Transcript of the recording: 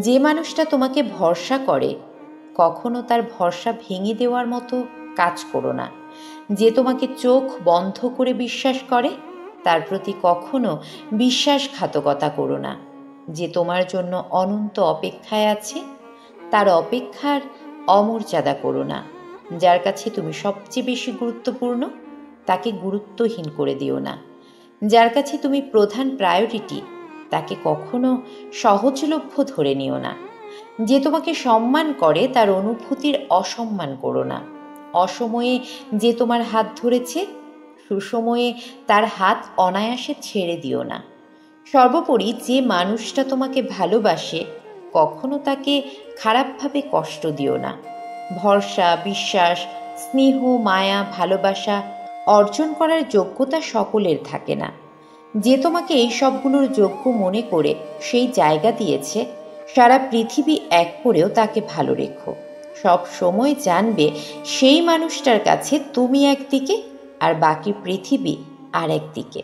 যে মানুষটা তোমাকে ভরসা করে কখনো তার ভরসা ভেঙে দেওয়ার মতো কাজ করো না। যে তোমাকে চোখ বন্ধ করে বিশ্বাস করে তার প্রতি কখনো বিশ্বাসঘাতকতা করো না। যে তোমার জন্য অনন্ত অপেক্ষায় আছে তার অপেক্ষার অমর্যাদা করো না। যার কাছে তুমি সবচেয়ে বেশি গুরুত্বপূর্ণ তাকে গুরুত্বহীন করে দিও না। যার কাছে তুমি প্রধান প্রায়োরিটি তাকে কখনো সহজলভ্য ধরে নিও না। যে তোমাকে সম্মান করে তার অনুভূতির অসম্মান করো না। অসময়ে যে তোমার হাত ধরেছে সুসময়ে তার হাত অনায়াসে ছেড়ে দিও না। সর্বোপরি যে মানুষটা তোমাকে ভালোবাসে কখনো তাকে খারাপভাবে কষ্ট দিও না। ভরসা, বিশ্বাস, স্নেহ, মায়া, ভালোবাসা অর্জন করার যোগ্যতা সকলের থাকে না। যে তোমাকে এই সবগুলোর যোগ্য মনে করে সেই জায়গা দিয়েছে সারা পৃথিবী এক করেও তাকে ভালো রেখো। সব সময় জানবে সেই মানুষটার কাছে তুমি একদিকে আর বাকি পৃথিবী আর একদিকে।